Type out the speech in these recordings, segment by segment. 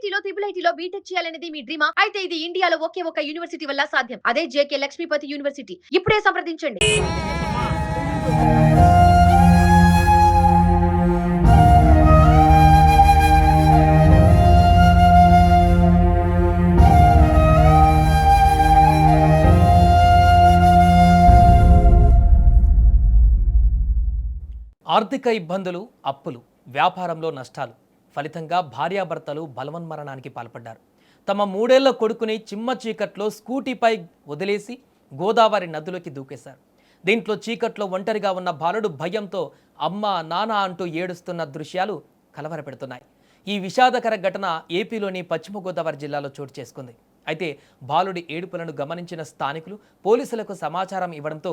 ఐఐటీలో ఐఐటీలో BTech చేయాలనేది మీ డ్రీమా? అయితే ఇది ఇండియాలో ఒకే ఒక యూనివర్సిటీ వల్ల సాధ్యం. అదే జేకే లక్ష్మీపతి యూనివర్సిటీ. ఇప్పుడే సంప్రదించండి. ఆర్థిక ఇబ్బందులు, అప్పులు, వ్యాపారంలో నష్టాలు ఫలితంగా భార్యాభర్తలు బలవన్మరణానికి పాల్పడ్డారు. తమ 3 ఏళ్ల కొడుకుని చిమ్మ చీకట్లో స్కూటీపై వదిలేసి గోదావరి నదిలోకి దూకేశారు. దీంట్లో చీకట్లో ఒంటరిగా ఉన్న బాలుడు భయంతో అమ్మ నాన్న అంటూ ఏడుస్తున్న దృశ్యాలు కలవరపెడుతున్నాయి. ఈ విషాదకర ఘటన ఏపీలోని పశ్చిమ గోదావరి జిల్లాలో చోటు చేసుకుంది. అయితే బాలుడి ఏడుపులను గమనించిన స్థానికులు పోలీసులకు సమాచారం ఇవ్వడంతో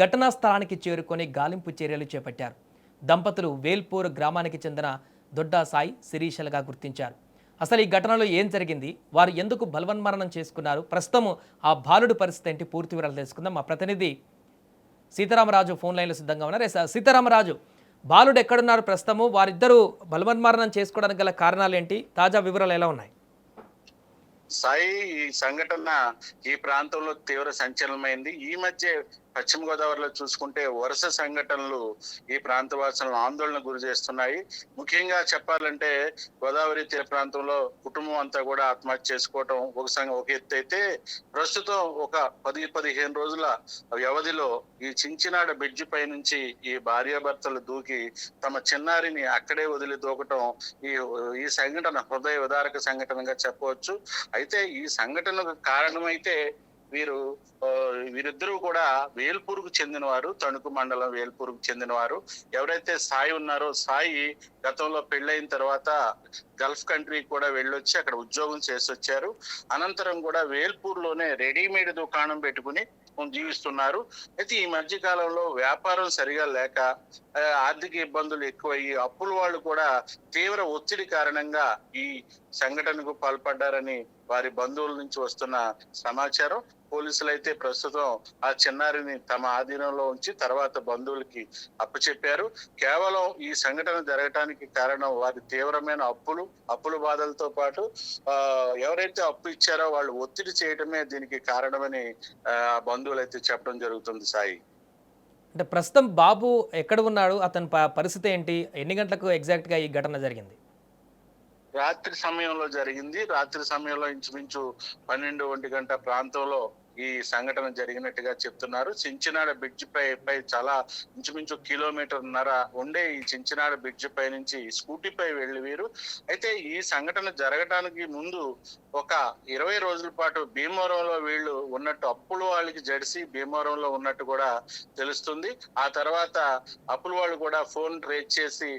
ఘటనా స్థలానికి చేరుకొని గాలింపు చర్యలు చేపట్టారు. దంపతులు వేల్పూర్ గ్రామానికి చెందిన దొడ్డా సాయి, శిరీషలుగా గుర్తించారు. అసలు ఈ ఘటనలో ఏం జరిగింది, వారు ఎందుకు బలవన్మరణం చేసుకున్నారు, ప్రస్తుతం ఆ బాలుడి పరిస్థితి ఏంటి, పూర్తి వివరాలు తెలుసుకుందాం. మా ప్రతినిధి సీతారామరాజు ఫోన్ లైన్లో సిద్ధంగా ఉన్నారు. సీతారామరాజు, బాలుడు ఎక్కడున్నారు ప్రస్తుతము, వారిద్దరూ బలవన్మరణం చేసుకోవడానికి గల కారణాలు ఏంటి, తాజా వివరాలు ఎలా ఉన్నాయి? సాయి, ఈ సంఘటన ఈ ప్రాంతంలో తీవ్ర సంచలనమైంది. ఈ మధ్య పశ్చిమ గోదావరిలో చూసుకుంటే వరుస సంఘటనలు ఈ ప్రాంతవాసులను ఆందోళన గురి చేస్తున్నాయి. ముఖ్యంగా చెప్పాలంటే గోదావరి తీర ప్రాంతంలో కుటుంబం అంతా కూడా ఆత్మహత్య చేసుకోవటం ఒక ఎత్తు అయితే, ప్రస్తుతం ఒక 10-15 రోజుల వ్యవధిలో ఈ చించినాడ బ్రిడ్జి పై నుంచి ఈ భార్యాభర్తలు దూకి తమ చిన్నారిని అక్కడే వదిలి దూకటం ఈ సంఘటన హృదయ విదారక సంఘటనగా చెప్పవచ్చు. అయితే ఈ సంఘటనకు కారణమైతే వీరిద్దరూ కూడా వేల్పూర్కు చెందినవారు, తణుకు మండలం వేల్పూర్కు చెందినవారు. ఎవరైతే సాయి ఉన్నారో, సాయి గతంలో పెళ్ళైన తర్వాత గల్ఫ్ కంట్రీ కూడా వెళ్ళొచ్చి అక్కడ ఉద్యోగం చేసి వచ్చారు. అనంతరం కూడా వేల్పూర్లోనే రెడీమేడ్ దుకాణం పెట్టుకుని జీవిస్తున్నారు. అయితే ఈ మధ్య కాలంలో వ్యాపారం సరిగా లేక ఆర్థిక ఇబ్బందులు ఎక్కువయ్యి అప్పుల వాళ్ళు కూడా తీవ్ర ఒత్తిడి కారణంగా ఈ సంఘటనకు పాల్పడ్డారని వారి బంధువుల నుంచి వస్తున్న సమాచారం. పోలీసులు అయితే ప్రస్తుతం ఆ చిన్నారిని తమ ఆధీనంలో ఉంచి తర్వాత బంధువులకి అప్పచెప్పారు. కేవలం ఈ సంఘటన జరగటానికి కారణం వారి తీవ్రమైన అప్పుల బాధలతో పాటు ఎవరైతే అప్పు ఇచ్చారో వాళ్ళు ఒత్తిడి చేయడమే దీనికి కారణమని బంధువులు అయితే చెప్పడం జరుగుతుంది. సాయి, అంటే ప్రస్తుతం బాబు ఎక్కడ ఉన్నాడు, అతని పరిస్థితి ఏంటి, ఎన్ని గంటలకు ఎగ్జాక్ట్ గా ఈ ఘటన జరిగింది? రాత్రి సమయంలో జరిగింది. రాత్రి సమయంలో ఇంచుమించు 12-1 గంట ప్రాంతంలో ఈ సంఘటన జరిగినట్టుగా చెప్తున్నారు. చించినాడ బ్రిడ్జి పై చాలా ఇంచుమించు 1.5 కిలోమీటర్ల ఉండే ఈ చించినాడ బ్రిడ్జి పై నుంచి స్కూటీపై వెళ్లి వీరు అయితే ఈ సంఘటన జరగడానికి ముందు ఒక 20 రోజుల పాటు భీమవరంలో వీళ్ళు ఉన్నట్టు, అప్పులు వాళ్ళకి జడిసి భీమవరంలో ఉన్నట్టు కూడా తెలుస్తుంది. ఆ తర్వాత అప్పులు వాళ్ళు కూడా ఫోన్ ట్రేస్ చేసి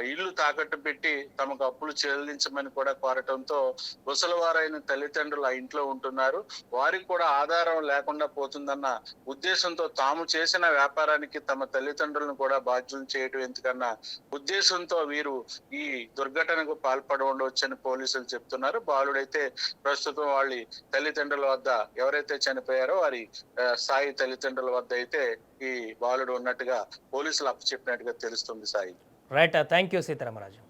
ఇల్లు తాకట్టు పెట్టి తమకు అప్పులు చెల్లించమని కూడా కోరటంతో ముసలివారైన తల్లిదండ్రులు ఆ ఇంట్లో ఉంటున్నారు. వారికి కూడా ఆధారం లేకుండా పోతుందన్న ఉద్దేశంతో తాము చేసిన వ్యాపారానికి తమ తల్లిదండ్రులను కూడా బాధ్యులు చేయడం ఎందుకన్నా ఉద్దేశంతో వీరు ఈ దుర్ఘటనకు పాల్పడి ఉండవచ్చని పోలీసులు చెప్తున్నారు. బాలుడైతే ప్రస్తుతం వాళ్ళ తల్లిదండ్రుల వద్ద, ఎవరైతే చనిపోయారో వారి సాయి తల్లిదండ్రుల వద్ద అయితే ఈ బాలుడు ఉన్నట్టుగా పోలీసులు అప్పచెప్పినట్టుగా తెలుస్తుంది. Sai, right, thank you Sitaramaraju.